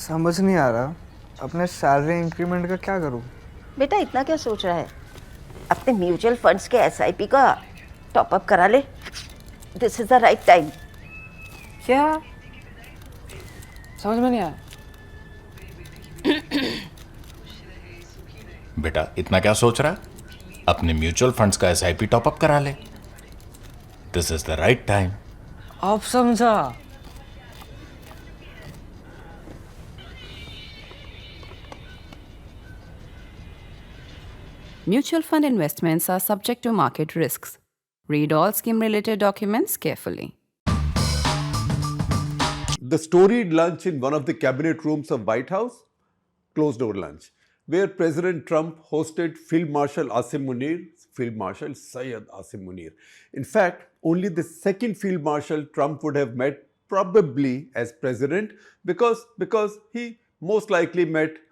समझ नहीं आ रहा अपने सैलरी इंक्रीमेंट का क्या करूं। बेटा इतना क्या सोच रहा है, अपने म्यूचुअल फंड्स के एसआईपी का टॉप अप करा ले। This is the right time. क्या समझ में नहीं आया। बेटा इतना क्या सोच रहा है, अपने म्यूचुअल फंड्स का एसआईपी टॉपअप करा ले। This is the right time. अब समझा। Mutual fund investments are subject to market risks. Read all scheme-related documents carefully. The storied lunch in one of the cabinet rooms of White House, closed-door lunch, where President Trump hosted Field Marshal Syed Asim Munir. In fact, only the second Field Marshal Trump would have met probably as president because he most likely met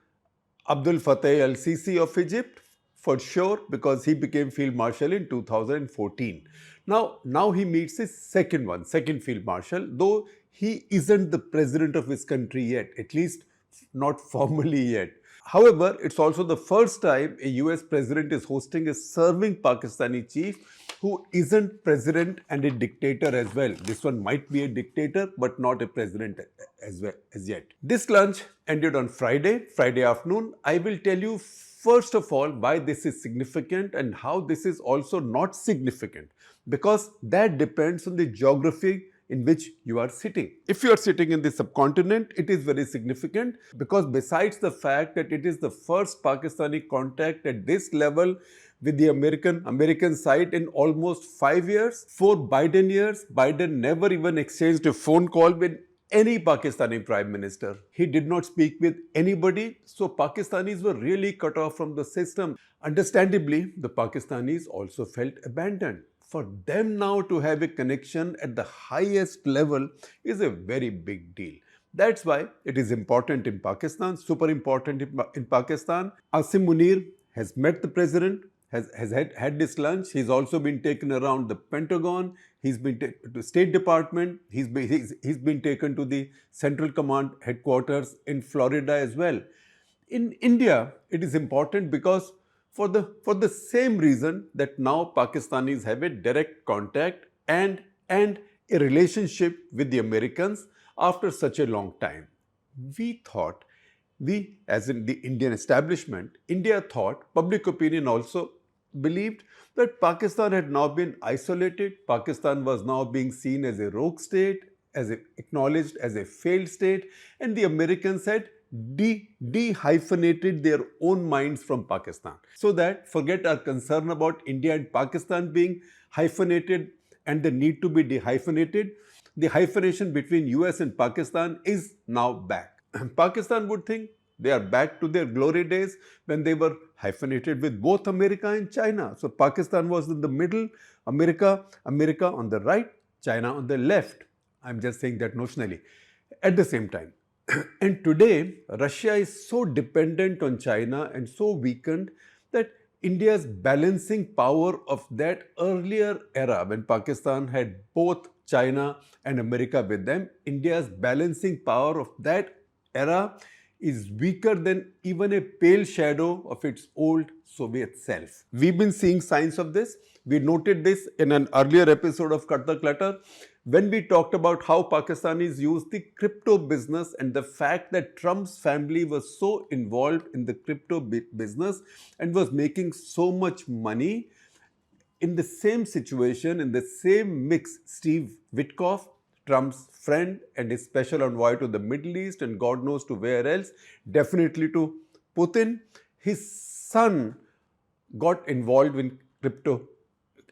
Abdul Fattah al-Sisi of Egypt, for sure, because he became Field Marshal in 2014. Now he meets his second Field Marshal, though he isn't the president of his country yet, at least not formally yet. However, it's also the first time a US president is hosting a serving Pakistani chief who isn't president and a dictator as well. This one might be a dictator, but not a president as yet. This lunch ended on Friday afternoon. I will tell you first of all why this is significant and how this is also not significant, because that depends on the geography in which you are sitting. If you are sitting in the subcontinent, it is very significant because besides the fact that it is the first Pakistani contact at this level with the American side in almost 5 years, 4 Biden years, Biden never even exchanged a phone call with any Pakistani Prime Minister. He did not speak with anybody, so Pakistanis were really cut off from the system. Understandably, the Pakistanis also felt abandoned. For them now to have a connection at the highest level is a very big deal. That's why it is important in Pakistan, super important in Pakistan. Asim Munir has met the president, has had this lunch. He's also been taken around the Pentagon. He's been taken to State Department. He's been taken to the Central Command headquarters in Florida as well. In India, it is important because for the same reason that now Pakistanis have a direct contact and a relationship with the Americans after such a long time. We as in the Indian establishment, India thought, public opinion also believed that Pakistan had now been isolated. Pakistan was now being seen as a rogue state, acknowledged as a failed state, and the Americans had de-hyphenated their own minds from Pakistan. So that forget our concern about India and Pakistan being hyphenated and the need to be dehyphenated. The hyphenation between US and Pakistan is now back. Pakistan would think they are back to their glory days when they were hyphenated with both America and China. So Pakistan was in the middle, America on the right, China on the left. I'm just saying that notionally. At the same time, and today, Russia is so dependent on China and so weakened that India's balancing power of that earlier era when Pakistan had both China and America with them, India's balancing power of that era is weaker than even a pale shadow of its old Soviet self. We've been seeing signs of this. We noted this in an earlier episode of Cut the Clutter when we talked about how Pakistanis used the crypto business and the fact that Trump's family was so involved in the crypto business and was making so much money. In the same situation, in the same mix, Steve Witkoff, Trump's friend and his special envoy to the Middle East and God knows to where else, definitely to Putin, his son got involved in crypto,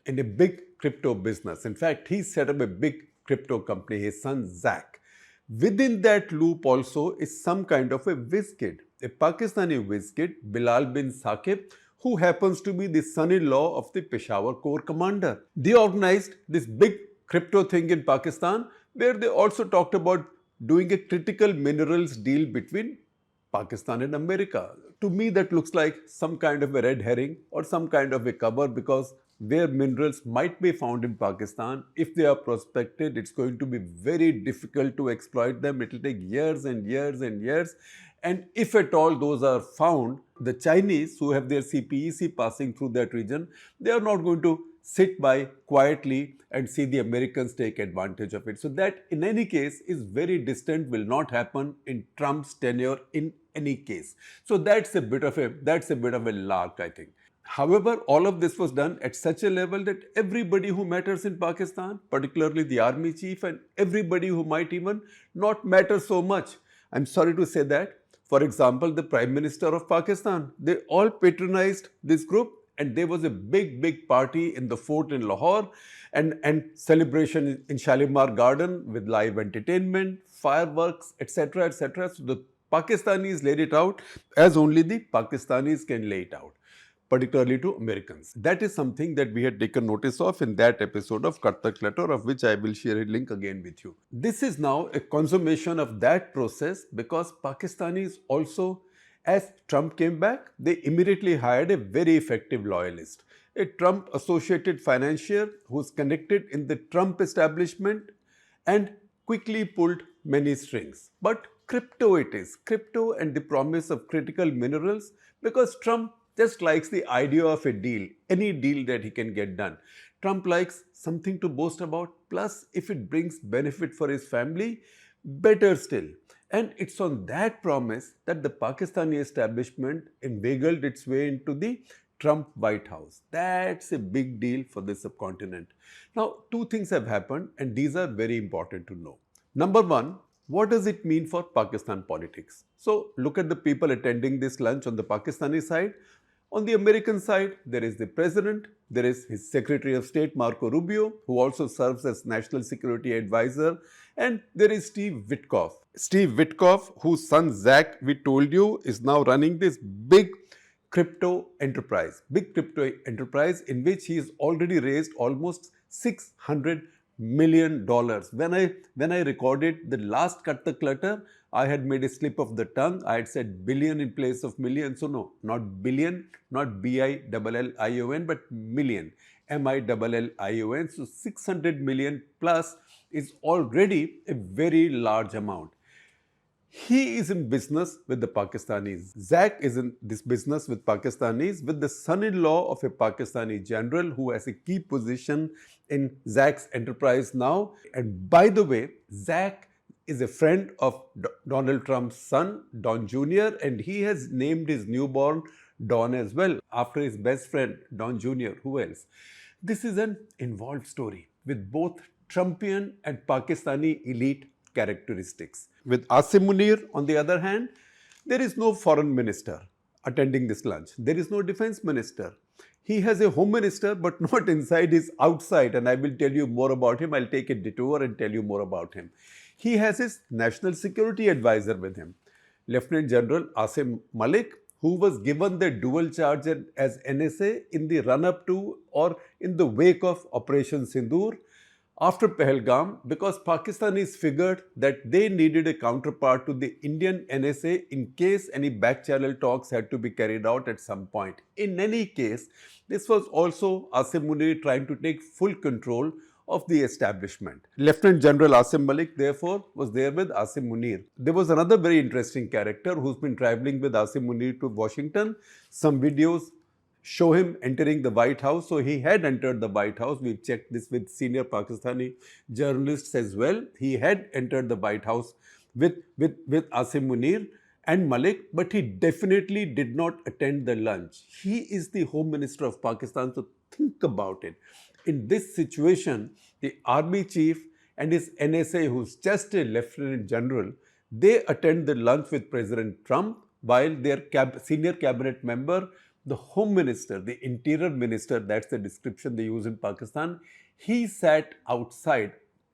in a big crypto business. In fact, he set up a big crypto company, his son Zach. Within that loop also is some kind of a whiz kid, a Pakistani whiz kid, Bilal bin Saqib, who happens to be the son-in-law of the Peshawar Corps commander. They organized this big crypto thing in Pakistan where they also talked about doing a critical minerals deal between Pakistan and America. To me, that looks like some kind of a red herring or some kind of a cover because where minerals might be found in Pakistan. If they are prospected, it's going to be very difficult to exploit them. It will take years and years and years. And if at all those are found, the Chinese who have their CPEC passing through that region, they are not going to sit by quietly and see the Americans take advantage of it. So that in any case is very distant, will not happen in Trump's tenure in any case. So that's a bit of a lark, I think. However, all of this was done at such a level that everybody who matters in Pakistan, particularly the army chief and everybody who might even not matter so much, I'm sorry to say that, for example, the Prime Minister of Pakistan, they all patronized this group, and there was a big party in the fort in Lahore and celebration in Shalimar Garden with live entertainment, fireworks, etc., etc. So the Pakistanis laid it out as only the Pakistanis can lay it out, particularly to Americans. That is something that we had taken notice of in that episode of Cut the Clutter, of which I will share a link again with you. This is now a consummation of that process because Pakistanis also, as Trump came back, they immediately hired a very effective loyalist, a Trump associated financier who's connected in the Trump establishment and quickly pulled many strings. But crypto it is, crypto and the promise of critical minerals, because Trump just likes the idea of a deal, any deal that he can get done. Trump likes something to boast about, plus if it brings benefit for his family, better still. And it's on that promise that the Pakistani establishment inveigled its way into the Trump White House. That's a big deal for the subcontinent. Now, two things have happened and these are very important to know. Number one, what does it mean for Pakistan politics? So, look at the people attending this lunch on the Pakistani side. On the American side, there is the president, there is his Secretary of State Marco Rubio, who also serves as National Security Advisor, and there is Steve Witkoff. Steve Witkoff, whose son Zach, we told you, is now running this big crypto enterprise in which he has already raised almost $600 million. When I recorded the last Cut the Clutter, I had made a slip of the tongue. I had said billion in place of million. So no, not billion, not B-I-L-L-I-O-N, but million, M-I-L-L-I-O-N. So 600 million plus is already a very large amount. He is in business with the Pakistanis. Zach is in this business with Pakistanis, with the son-in-law of a Pakistani general who has a key position in Zach's enterprise now. And by the way, Zach is a friend of Donald Trump's son, Don Jr., and he has named his newborn Don as well, after his best friend, Don Jr. Who else? This is an involved story with both Trumpian and Pakistani elite characteristics. With Asim Munir, on the other hand, there is no foreign minister attending this lunch. There is no defense minister. He has a home minister, but not inside, he's outside, and I will tell you more about him. I'll take a detour and tell you more about him. He has his national security advisor with him, Lieutenant General Asim Malik, who was given the dual charge as NSA in the run-up to or in the wake of Operation Sindoor after Pahalgam, because Pakistanis figured that they needed a counterpart to the Indian NSA in case any back-channel talks had to be carried out at some point. In any case, this was also Asim Munir trying to take full control of the establishment. Lieutenant General Asim Malik, therefore, was there with Asim Munir. There was another very interesting character who's been traveling with Asim Munir to Washington. Some videos show him entering the White House. So he had entered the White House. We've checked this with senior Pakistani journalists as well. He had entered the White House with Asim Munir and Malik, but he definitely did not attend the lunch. He is the Home Minister of Pakistan, so think about it. In this situation, the army chief and his NSA, who's just a lieutenant general, they attend the lunch with President Trump, while their senior cabinet member, the home minister, the interior minister, that's the description they use in Pakistan, he sat outside.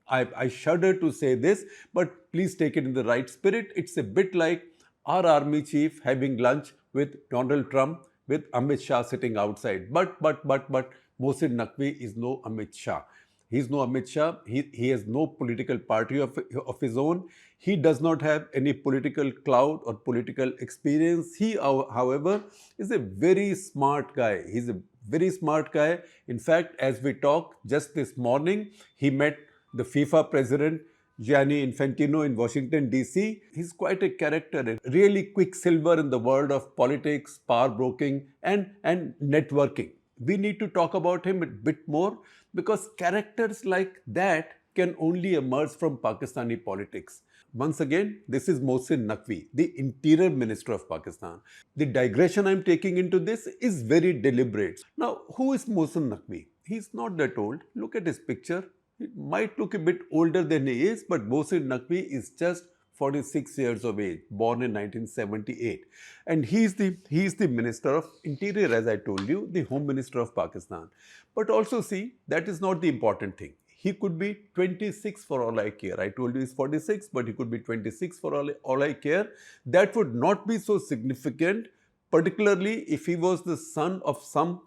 I shudder to say this, but please take it in the right spirit. It's a bit like our army chief having lunch with Donald Trump, with Amit Shah sitting outside. But Mohsin Naqvi is no Amit Shah. He's no Amit Shah. He has no political party of his own. He does not have any political clout or political experience. He, however, is a very smart guy. He's a very smart guy. In fact, as we talk, just this morning, he met the FIFA president, Gianni Infantino, in Washington, D.C. He's quite a character, a really quicksilver in the world of politics, power broking, and networking. We need to talk about him a bit more because characters like that can only emerge from Pakistani politics. Once again, this is Mohsin Naqvi, the Interior Minister of Pakistan. The digression I'm taking into this is very deliberate. Now, who is Mohsin Naqvi? He's not that old. Look at his picture. He might look a bit older than he is, but Mohsin Naqvi is just 46 years of age, born in 1978. And he's the Minister of Interior, as I told you, the Home Minister of Pakistan. But also see, that is not the important thing. He could be 26 for all I care. I told you he's 46, but he could be 26 for all I care. That would not be so significant, particularly if he was the son of some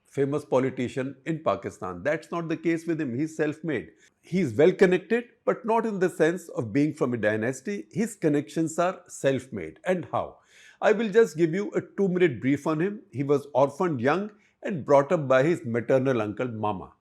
famous politician in Pakistan. That's not the case with him. He's self-made. He's well connected, but not in the sense of being from a dynasty. His connections are self-made. And how? I will just give you a 2-minute brief on him. He was orphaned young and brought up by his maternal uncle Mama.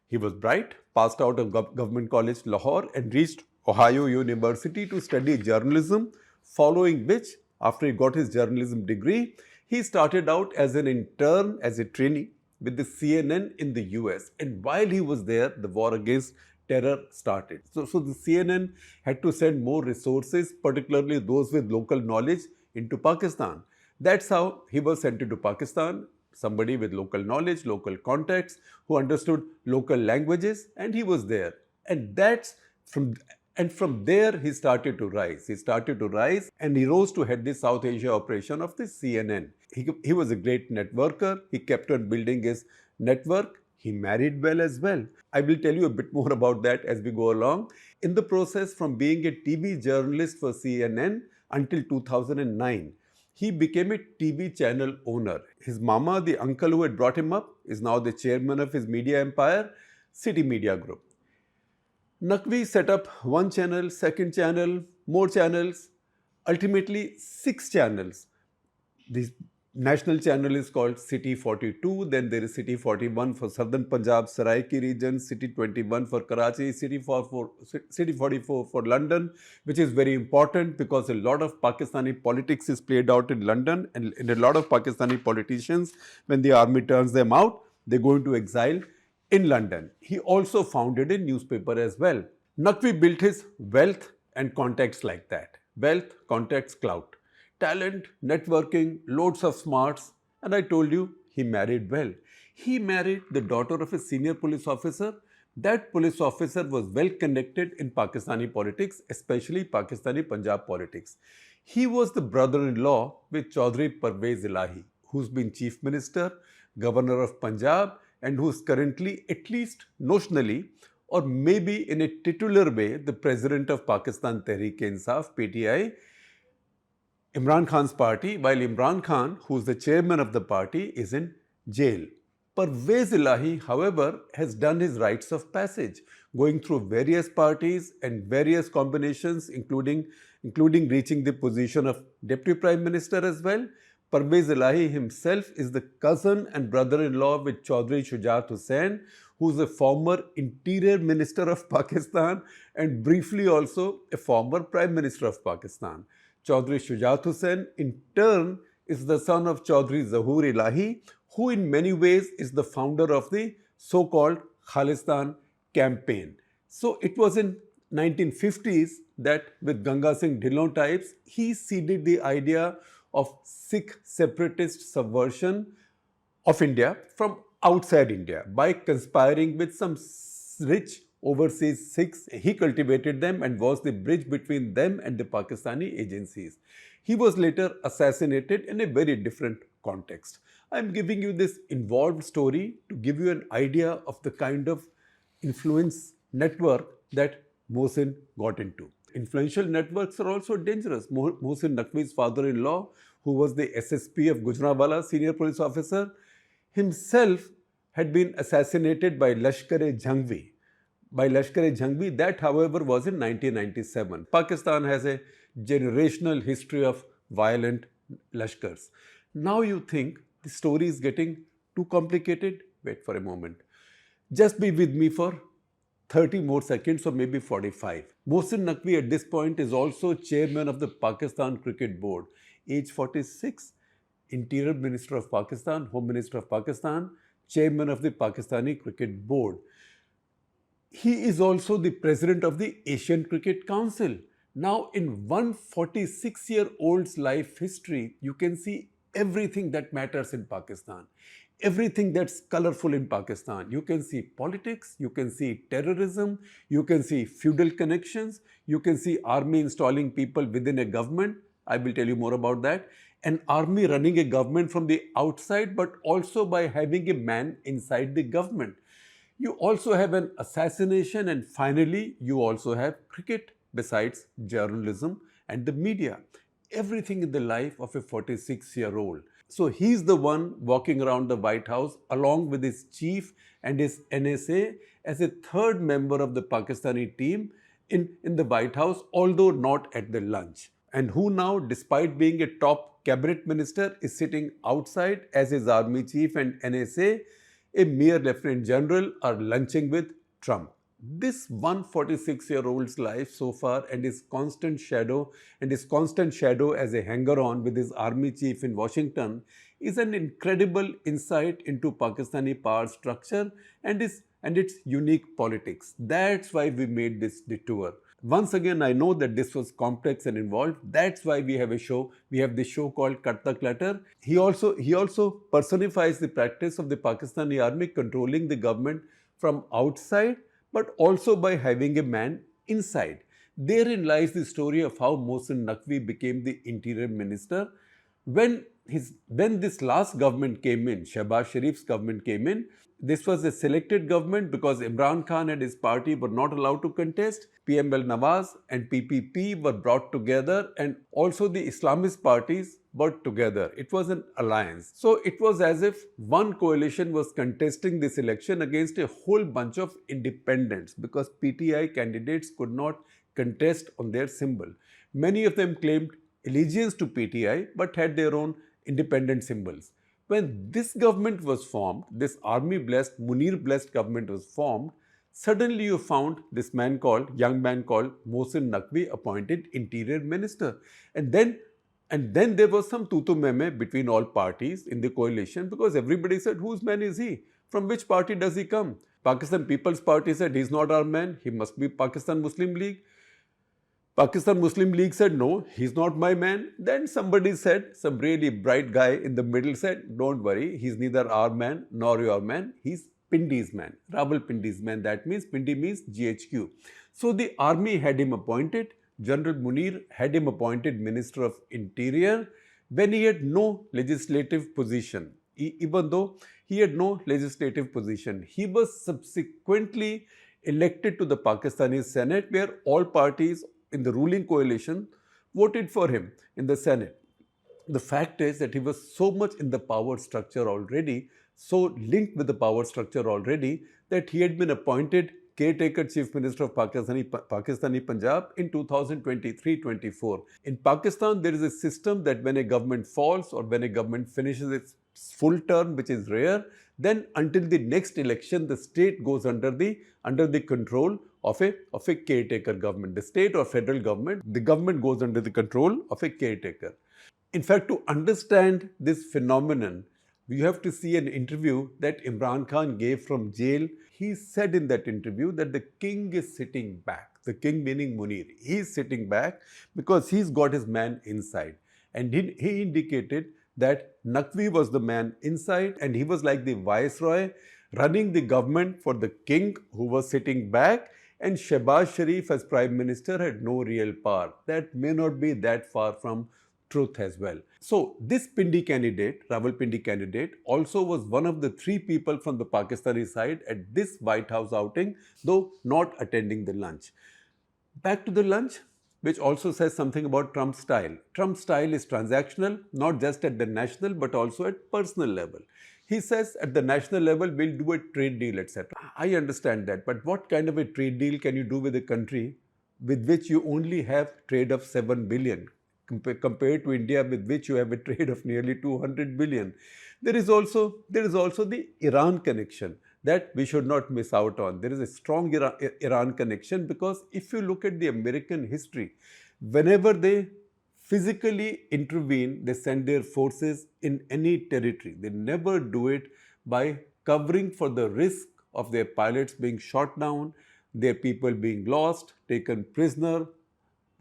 He was bright, passed out of Government College Lahore and reached Ohio University to study journalism, following which, after he got his journalism degree, he started out as an intern, as a trainee with the CNN in the US. And while he was there, the war against terror started. So the CNN had to send more resources, particularly those with local knowledge, into Pakistan. That's how he was sent into Pakistan, somebody with local knowledge, local contacts, who understood local languages, and he was there. And from there he started to rise. He started to rise and he rose to head the South Asia operation of the CNN. He was a great networker. He kept on building his network. He married well as well. I will tell you a bit more about that as we go along. In the process, from being a TV journalist for CNN until 2009, he became a TV channel owner. His mama, the uncle who had brought him up, is now the chairman of his media empire, City Media Group. Naqvi set up one channel, second channel, more channels, ultimately 6 channels. The national channel is called City 42, then there is City 41 for Southern Punjab, Saraiki region, City 21 for Karachi, City 44 for London, which is very important because a lot of Pakistani politics is played out in London, and a lot of Pakistani politicians, when the army turns them out, they go into exile in London. He also founded a newspaper as well. Naqvi built his wealth and contacts like that. Wealth, contacts, clout. Talent, networking, loads of smarts, and I told you, he married well. He married the daughter of a senior police officer. That police officer was well connected in Pakistani politics, especially Pakistani Punjab politics. He was the brother-in-law with Chaudhry Parvez Ilahi, who's been chief minister, governor of Punjab, and who's currently, at least notionally, or maybe in a titular way, the president of Pakistan Tehreek-e-Insaf, PTI, Imran Khan's party, while Imran Khan, who's the chairman of the party, is in jail. Parvez Ilahi, however, has done his rites of passage, going through various parties and various combinations, including reaching the position of Deputy Prime Minister as well. Parvez Ilahi himself is the cousin and brother-in-law with Chaudhry Shujat Hussain, who is a former Interior Minister of Pakistan and briefly also a former Prime Minister of Pakistan. Chaudhry Shujat Hussain, in turn, is the son of Chaudhry Zahoor Ilahi, who in many ways is the founder of the so-called Khalistan campaign. So it was in 1950s that with Ganga Singh Dhillon types, he seeded the idea of Sikh separatist subversion of India from outside India by conspiring with some rich overseas Sikhs. He cultivated them and was the bridge between them and the Pakistani agencies. He was later assassinated in a very different context. I am giving you this involved story to give you an idea of the kind of influence network that Mohsin got into. Influential networks are also dangerous. Mohsin Naqvi's father-in-law, who was the SSP of Gujranwala, senior police officer, himself had been assassinated by Lashkar-e-Jhangvi. That, however, was in 1997. Pakistan has a generational history of violent Lashkars. Now you think the story is getting Too complicated? Wait for a moment. Just be with me for 30 more seconds or maybe 45. Mohsin Naqvi at this point is also chairman of the Pakistan Cricket Board. Age 46, Interior Minister of Pakistan, Home Minister of Pakistan, chairman of the Pakistani Cricket Board. He is also the president of the Asian Cricket Council. Now, in 146-year-old's life history, you can see everything that matters in Pakistan, everything that's colorful in Pakistan. You can see politics, you can see terrorism, you can see feudal connections, you can see army installing people within a government. I will tell you more about that. An army running a government from the outside, but also by having a man inside the government. You also have an assassination, and finally, you also have cricket, besides journalism and the media. Everything in the life of a 46-year-old. So he's the one walking around the White House along with his chief and his NSA as a third member of the Pakistani team in the White House, although not at the lunch. And who now, despite being a top cabinet minister, is sitting outside as his army chief and NSA, a mere lieutenant general, are lunching with Trump. This 146-year-old's life so far and his constant shadow as a hanger-on with his army chief in Washington is an incredible insight into Pakistani power structure and its unique politics. That's why we made this detour. Once again, I know that this was complex and involved. That's why we have a show. We have this show called Cut the Clutter. He also personifies the practice of the Pakistani army controlling the government from outside, but also by having a man inside. Therein lies the story of how Mohsin Naqvi became the interior minister. When this last government came in, Shehbaz Sharif's government came in, this was a selected government because Imran Khan and his party were not allowed to contest. PML Nawaz and PPP were brought together, and also the Islamist parties were together. It was an alliance. So it was as if one coalition was contesting this election against a whole bunch of independents because PTI candidates could not contest on their symbol. Many of them claimed allegiance to PTI but had their own independent symbols. When this government was formed, this army-blessed, Munir-blessed government was formed, suddenly you found this young man called Mohsin Naqvi appointed interior minister. And then there was some tutu meme between all parties in the coalition because everybody said, whose man is he? From which party does he come? Pakistan People's Party said, he's not our man, he must be Pakistan Muslim League. Pakistan Muslim League said, no, he's not my man. Then somebody said, some really bright guy in the middle said, don't worry, he's neither our man nor your man, he's Pindi's man, Rawalpindi's man. That means Pindi means GHQ. So the army had him appointed, General Munir had him appointed Minister of Interior when he had no legislative position. Even though he had no legislative position, he was subsequently elected to the Pakistani Senate where all parties in the ruling coalition voted for him in the Senate. The fact is that he was so much in the power structure already, so linked with the power structure already, that he had been appointed caretaker chief minister of Pakistani Punjab in 2023-24. In Pakistan, there is a system that when a government falls or when a government finishes its full term, which is rare, then until the next election, the state goes under the control of a caretaker government. The state or federal government, the government goes under the control of a caretaker. In fact, to understand this phenomenon, you have to see an interview that Imran Khan gave from jail. He said in that interview that the king is sitting back. The king meaning Munir. He is sitting back because he's got his man inside. And he indicated that Naqvi was the man inside and he was like the viceroy running the government for the king who was sitting back, and Shehbaz Sharif as prime minister had no real power. That may not be that far from truth as well. So this Pindi candidate, Rawalpindi candidate, also was one of the three people from the Pakistani side at this White House outing, though not attending the lunch. Back to the lunch, which also says something about Trump's style. Trump's style is transactional, not just at the national, but also at personal level. He says at the national level, we'll do a trade deal, etc. I understand that, but what kind of a trade deal can you do with a country with which you only have trade of 7 billion? compared to India, with which you have a trade of nearly 200 billion. There is also the Iran connection that we should not miss out on. There is a strong Iran connection, because if you look at the American history, whenever they physically intervene, they send their forces in any territory. They never do it by covering for the risk of their pilots being shot down, their people being lost, taken prisoner,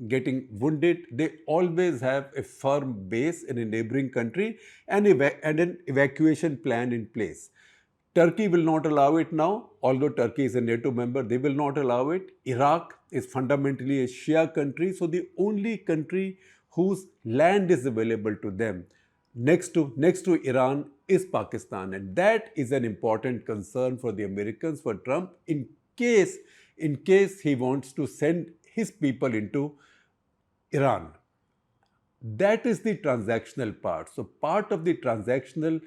getting wounded. They always have a firm base in a neighboring country and an evacuation plan in place. Turkey will not allow it now, although Turkey is a NATO member, they will not allow it. Iraq is fundamentally a Shia country, so the only country whose land is available to them next to Iran is Pakistan, and that is an important concern for the Americans, for Trump, in case he wants to send his people into Iran. That is the transactional part. So part of the transactional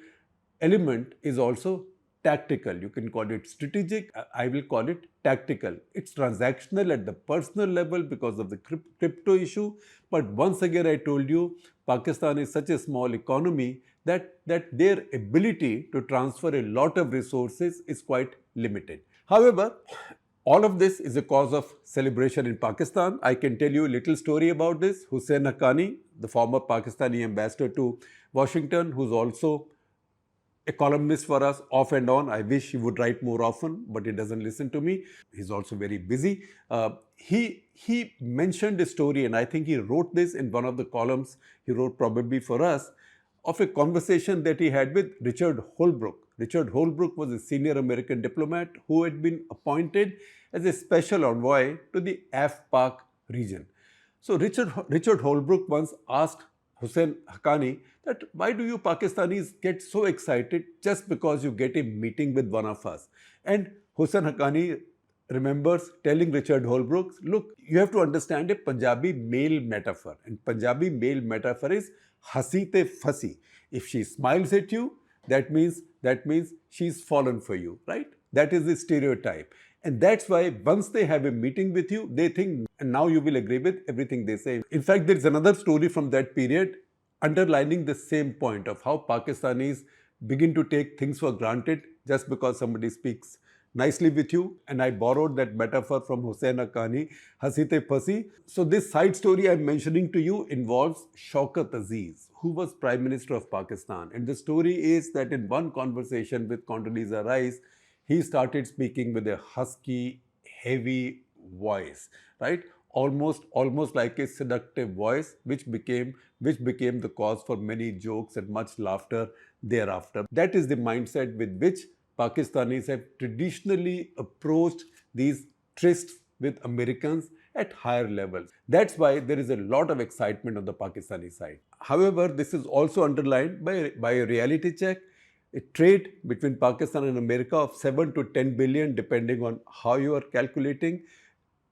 element is also tactical. You can call it strategic. I will call it tactical. It's transactional at the personal level because of the crypto issue. But once again, I told you, Pakistan is such a small economy that their ability to transfer a lot of resources is quite limited. However, all of this is a cause of celebration in Pakistan. I can tell you a little story about this. Hussein Haqqani, the former Pakistani ambassador to Washington, who's also a columnist for us off and on. I wish he would write more often, but he doesn't listen to me. He's also very busy. He mentioned a story, and I think he wrote this in one of the columns he wrote probably for us, of a conversation that he had with Richard Holbrooke. Richard Holbrooke was a senior American diplomat who had been appointed as a special envoy to the AFPAC region. So Richard Holbrooke once asked Hussein Haqqani that, why do you Pakistanis get so excited just because you get a meeting with one of us? And Hussein Haqqani remembers telling Richard Holbrooke, look, you have to understand a Punjabi male metaphor. And Punjabi male metaphor is hasi te fasi. If she smiles at you, that means she's fallen for you, right? That is the stereotype. And that's why once they have a meeting with you, they think, and now you will agree with everything they say. In fact, there's another story from that period underlining the same point of how Pakistanis begin to take things for granted just because somebody speaks nicely with you. And I borrowed that metaphor from Hussein Haqqani, Hasite Phasi. So this side story I'm mentioning to you involves Shaukat Aziz, who was Prime Minister of Pakistan. And the story is that in one conversation with Condoleezza Rice, he started speaking with a husky, heavy voice, right? Almost like a seductive voice, which became the cause for many jokes and much laughter thereafter. That is the mindset with which Pakistanis have traditionally approached these trysts with Americans at higher levels. That's why there is a lot of excitement on the Pakistani side. However, this is also underlined by a reality check. A trade between Pakistan and America of 7 to 10 billion, depending on how you are calculating,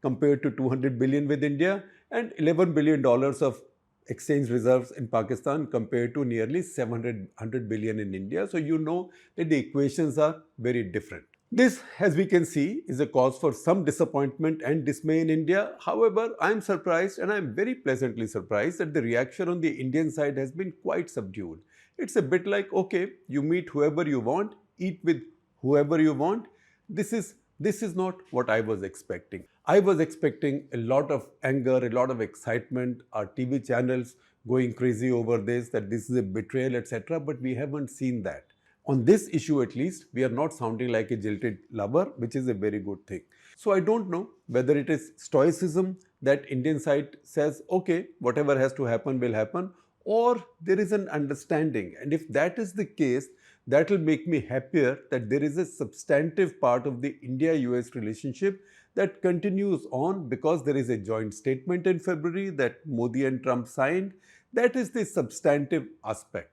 compared to 200 billion with India, and $11 billion of exchange reserves in Pakistan compared to nearly 700 billion in India. So you know that the equations are very different. This, as we can see, is a cause for some disappointment and dismay in India. However, I am surprised, and I am very pleasantly surprised, that the reaction on the Indian side has been quite subdued. It's a bit like, okay, you meet whoever you want, eat with whoever you want. This is not what I was expecting. I was expecting a lot of anger, a lot of excitement, our TV channels going crazy over this, that this is a betrayal, etc. But we haven't seen that. On this issue at least, we are not sounding like a jilted lover, which is a very good thing. So I don't know whether it is stoicism that Indian side says, okay, whatever has to happen will happen, or there is an understanding. And if that is the case, that will make me happier that there is a substantive part of the India-US relationship that continues on, because there is a joint statement in February that Modi and Trump signed. That is the substantive aspect.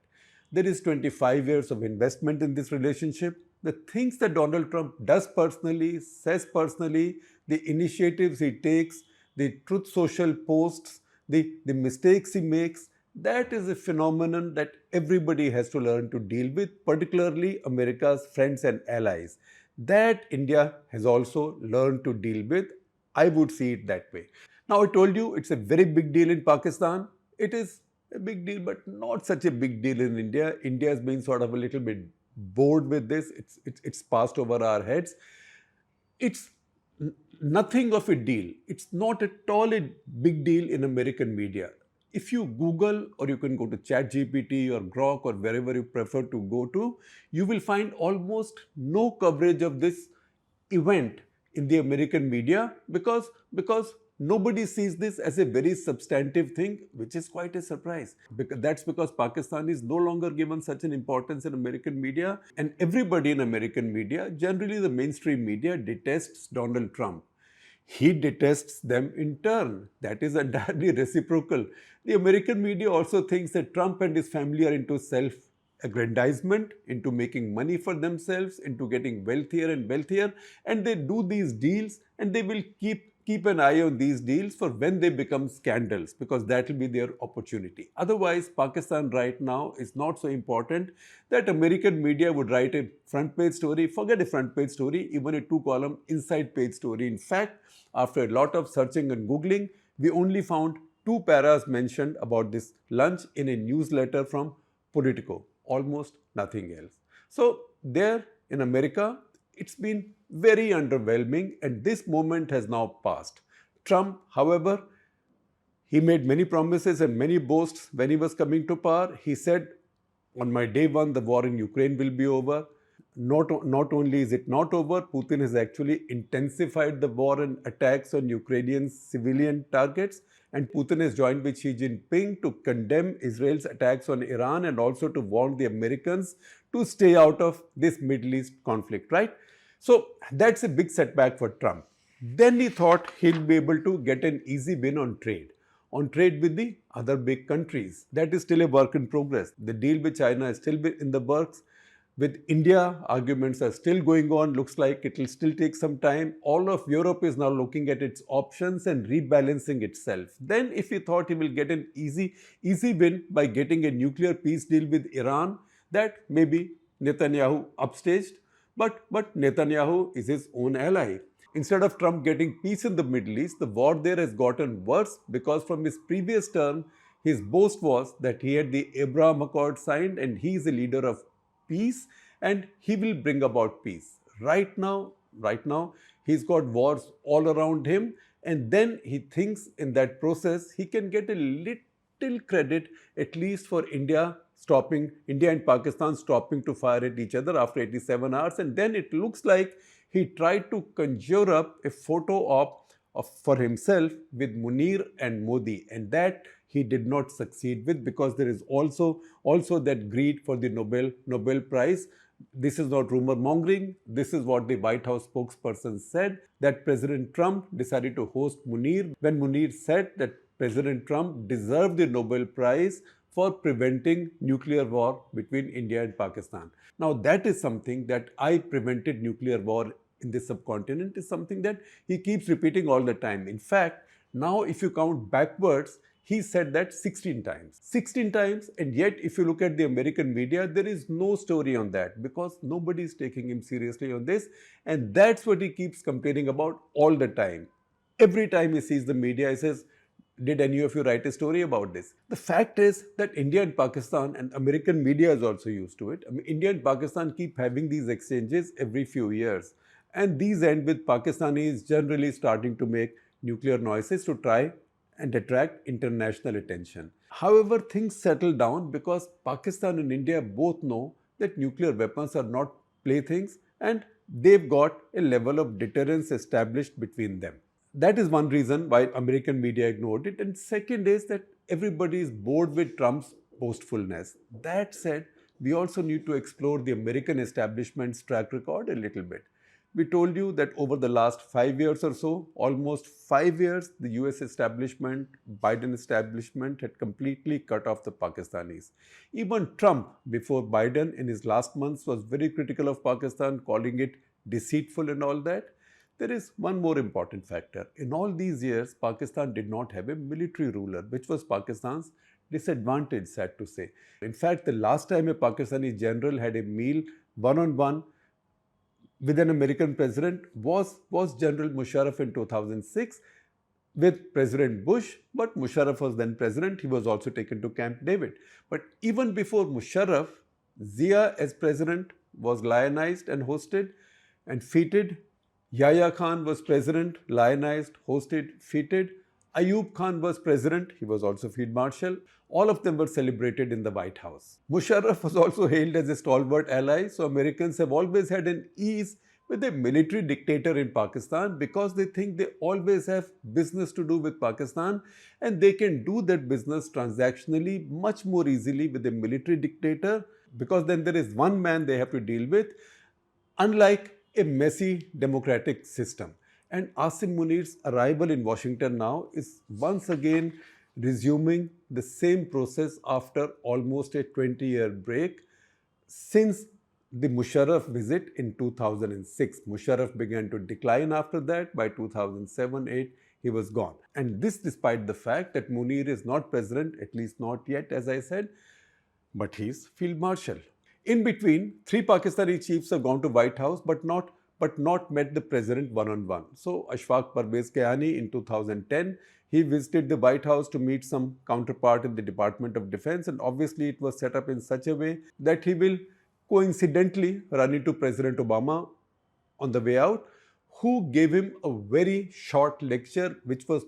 There is 25 years of investment in this relationship. The things that Donald Trump does personally, says personally, the initiatives he takes, the Truth Social posts, the mistakes he makes, that is a phenomenon that everybody has to learn to deal with, particularly America's friends and allies. That India has also learned to deal with. I would see it that way. Now, I told you it's a very big deal in Pakistan. it is a big deal, but not such a big deal in India. India has been sort of a little bit bored with this. It's passed over our heads. It's nothing of a deal. It's not at all a big deal in American media. If you Google, or you can go to ChatGPT or Grok or wherever you prefer to go to, you will find almost no coverage of this event in the American media because nobody sees this as a very substantive thing, which is quite a surprise. That's because Pakistan is no longer given such an importance in American media, and everybody in American media, generally the mainstream media, detests Donald Trump. He detests them in turn. That is entirely reciprocal. The American media also thinks that Trump and his family are into self-aggrandizement, into making money for themselves, into getting wealthier and wealthier, and they do these deals, and they will keep an eye on these deals for when they become scandals, because that will be their opportunity. Otherwise, Pakistan right now is not so important that American media would write a front page story, forget a front page story, even a 2-column inside page story. In fact, after a lot of searching and Googling, we only found 2 paras mentioned about this lunch in a newsletter from Politico, almost nothing else. So there in America, it's been very underwhelming, and this moment has now passed. Trump, however, he made many promises and many boasts when he was coming to power. He said, on my day one, the war in Ukraine will be over. Not only is it not over, Putin has actually intensified the war and attacks on Ukrainian civilian targets. And Putin has joined with Xi Jinping to condemn Israel's attacks on Iran and also to warn the Americans to stay out of this Middle East conflict, right? So that's a big setback for Trump. Then he thought he'll be able to get an easy win on trade with the other big countries. That is still a work in progress. The deal with China is still in the works. With India, arguments are still going on. Looks like it will still take some time. All of Europe is now looking at its options and rebalancing itself. Then if he thought he will get an easy win by getting a nuclear peace deal with Iran, that maybe Netanyahu upstaged. But Netanyahu is his own ally. Instead of Trump getting peace in the Middle East, the war there has gotten worse, because from his previous term, his boast was that he had the Abraham Accord signed and he is a leader of peace and he will bring about peace. Right now, he's got wars all around him, and then he thinks in that process he can get a little credit, at least for India and Pakistan stopping to fire at each other after 87 hours. And then it looks like he tried to conjure up a photo op for himself with Munir and Modi, and that he did not succeed with, because there is also that greed for the Nobel Prize. This is not rumor mongering. This is what the White House spokesperson said, that President Trump decided to host Munir when Munir said that President Trump deserved the Nobel Prize for preventing nuclear war between India and Pakistan. Now that is something that I prevented nuclear war in this subcontinent, is something that he keeps repeating all the time. In fact, now if you count backwards, he said that 16 times. 16 times, and yet if you look at the American media, there is no story on that, because nobody is taking him seriously on this, and that's what he keeps complaining about all the time. Every time he sees the media, he says, did any of you write a story about this? The fact is that India and Pakistan, and American media is also used to it. I mean, India and Pakistan keep having these exchanges every few years. And these end with Pakistanis generally starting to make nuclear noises to try and attract international attention. However, things settle down because Pakistan and India both know that nuclear weapons are not playthings, and they've got a level of deterrence established between them. That is one reason why American media ignored it. And second is that everybody is bored with Trump's boastfulness. That said, we also need to explore the American establishment's track record a little bit. We told you that over the last 5 years or so, almost 5 years, the US establishment, Biden establishment had completely cut off the Pakistanis. Even Trump, before Biden, in his last months was very critical of Pakistan, calling it deceitful and all that. There is one more important factor. In all these years, Pakistan did not have a military ruler, which was Pakistan's disadvantage, sad to say. In fact, the last time a Pakistani general had a meal one-on-one with an American president was General Musharraf in 2006. with President Bush, but Musharraf was then president. He was also taken to Camp David. But even before Musharraf, Zia as president was lionized and hosted and feted. Yahya Khan was president, lionized, hosted, feted. Ayub Khan was president. He was also Field Marshal. All of them were celebrated in the White House. Musharraf was also hailed as a stalwart ally. So Americans have always had an ease with a military dictator in Pakistan because they think they always have business to do with Pakistan and they can do that business transactionally much more easily with a military dictator because then there is one man they have to deal with, unlike a messy democratic system. And Asim Munir's arrival in Washington now is once again resuming the same process after almost a 20-year break since the Musharraf visit in 2006. Musharraf began to decline after that. By 2007-8, he was gone. And this despite the fact that Munir is not president, at least not yet, as I said, but he's Field Marshal. In between, 3 Pakistani chiefs have gone to White House but not met the president one-on-one. So Ashfaq Parvez Kayani in 2010, he visited the White House to meet some counterpart in the Department of Defense, and obviously it was set up in such a way that he will coincidentally run into President Obama on the way out, who gave him a very short lecture which was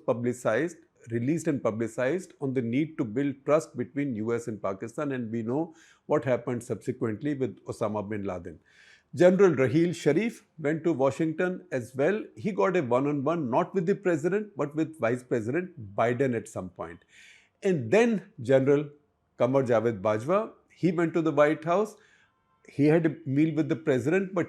released and publicized on the need to build trust between US and Pakistan, and we know what happened subsequently with Osama bin Laden. General Raheel Sharif went to Washington as well. He got a one-on-one not with the president but with Vice President Biden at some point. And then General Qamar Javed Bajwa, he went to the White House. He had a meal with the president, but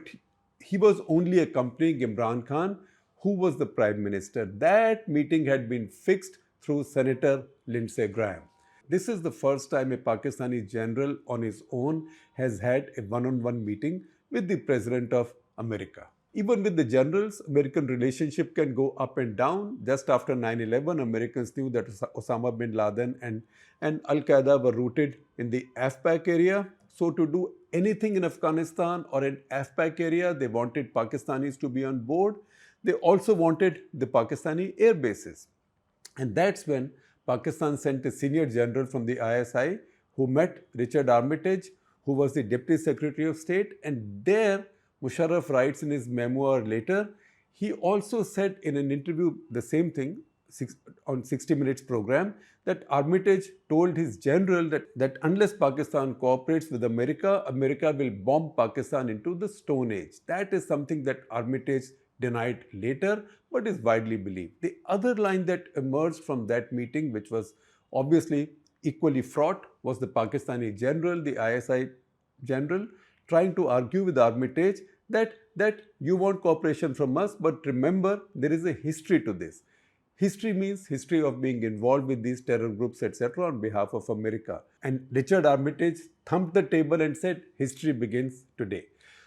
he was only accompanying Imran Khan, who was the Prime Minister. That meeting had been fixed through Senator Lindsey Graham. This is the first time a Pakistani general on his own has had a one-on-one meeting with the President of America. Even with the generals, American relationship can go up and down. Just after 9/11, Americans knew that Osama bin Laden and Al-Qaeda were rooted in the AFPAC area. So to do anything in Afghanistan or in AFPAC area, they wanted Pakistanis to be on board. They also wanted the Pakistani air bases. And that's when Pakistan sent a senior general from the ISI who met Richard Armitage, who was the Deputy Secretary of State. And there, Musharraf writes in his memoir later, he also said in an interview the same thing on 60 Minutes program, that Armitage told his general that unless Pakistan cooperates with America, America will bomb Pakistan into the Stone Age. That is something that Armitage denied later, but is widely believed. The other line that emerged from that meeting, which was obviously equally fraught, was the Pakistani general, the ISI general, trying to argue with Armitage that you want cooperation from us, but remember, there is a history to this. History means history of being involved with these terror groups, etc., on behalf of America. And Richard Armitage thumped the table and said, history begins today.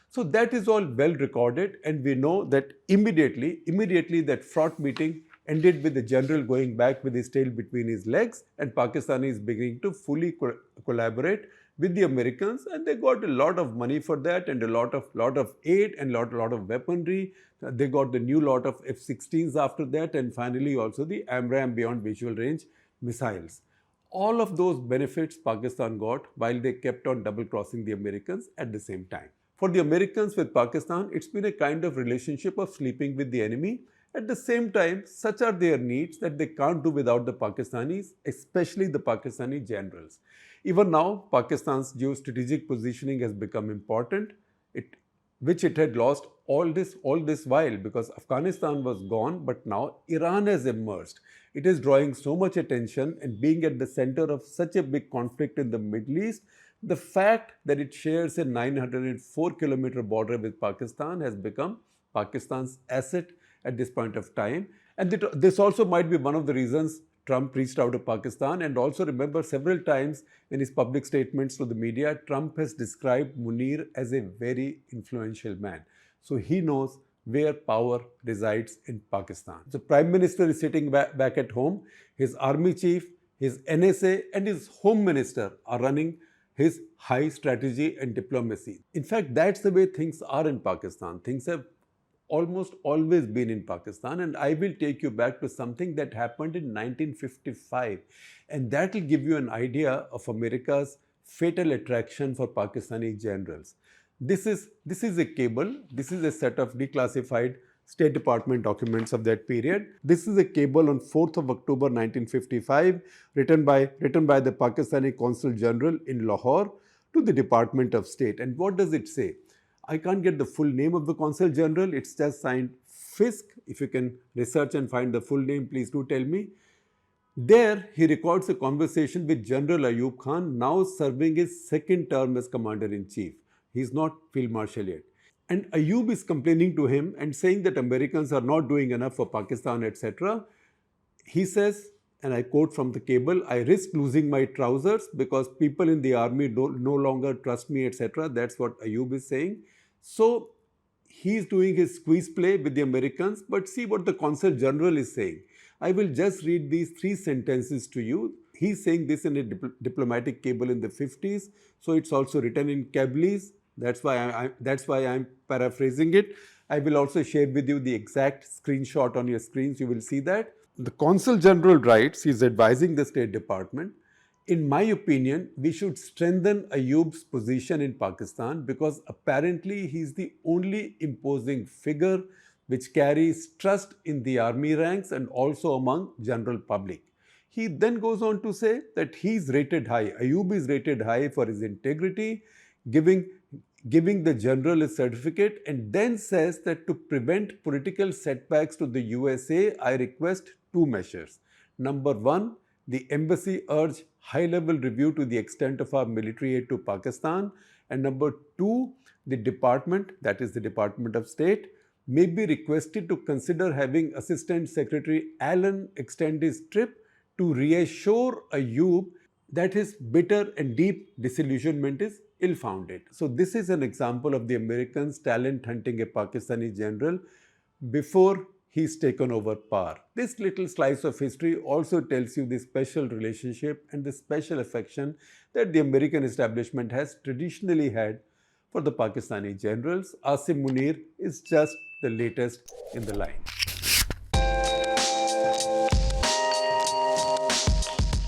So that is all well recorded, and we know that immediately that fraught meeting ended with the general going back with his tail between his legs, and Pakistanis beginning to fully collaborate with the Americans, and they got a lot of money for that and a lot of aid and lot of weaponry. They got the new lot of F-16s after that, and finally also the AMRAAM Beyond Visual Range missiles. All of those benefits Pakistan got while they kept on double-crossing the Americans at the same time. For the Americans with Pakistan, it's been a kind of relationship of sleeping with the enemy. At the same time, such are their needs that they can't do without the Pakistanis, especially the Pakistani generals. Even now, Pakistan's geostrategic positioning has become important, which it had lost all this while, because Afghanistan was gone, but now Iran has emerged. It is drawing so much attention, and being at the center of such a big conflict in the Middle East, the fact that it shares a 904-kilometer border with Pakistan has become Pakistan's asset at this point of time. And this also might be one of the reasons Trump reached out to Pakistan. And also remember, several times in his public statements to the media, Trump has described Munir as a very influential man. So he knows where power resides in Pakistan. The Prime Minister is sitting back at home. His army chief, his NSA and his Home Minister are running his high strategy and diplomacy. In fact, that's the way things are in Pakistan. Things have almost always been in Pakistan, and I will take you back to something that happened in 1955, and that will give you an idea of America's fatal attraction for Pakistani generals. This is a cable. This is a set of declassified State Department documents of that period. This is a cable on 4th of October 1955 written by the Pakistani Consul General in Lahore to the Department of State. And what does it say? I can't get the full name of the Consul General. It's just signed Fisk. If you can research and find the full name, please do tell me. There, he records a conversation with General Ayub Khan, now serving his second term as Commander-in-Chief. He's not Field Marshal yet. And Ayub is complaining to him and saying that Americans are not doing enough for Pakistan, etc. He says, and I quote from the cable, I risk losing my trousers because people in the army no longer trust me, etc. That's what Ayub is saying. So he's doing his squeeze play with the Americans, but see what the Consul General is saying. I will just read these 3 sentences to you. He's saying this in a diplomatic cable in the 50s, so it's also written in Kablese. That's why I'm paraphrasing it. I will also share with you the exact screenshot on your screens. You will see that. The Consul General writes, he's advising the State Department, in my opinion, we should strengthen Ayub's position in Pakistan because apparently he's the only imposing figure which carries trust in the army ranks and also among general public. He then goes on to say that he's rated high. Ayub is rated high for his integrity, giving the general a certificate, and then says that to prevent political setbacks to the USA, I request 2 measures. Number 1, the embassy urge high-level review to the extent of our military aid to Pakistan. And number 2, the department, that is the Department of State, may be requested to consider having Assistant Secretary Allen extend his trip to reassure Ayub that his bitter and deep disillusionment is ill-founded. So this is an example of the Americans talent hunting a Pakistani general before he's taken over power. This little slice of history also tells you the special relationship and the special affection that the American establishment has traditionally had for the Pakistani generals. Asim Munir is just the latest in the line.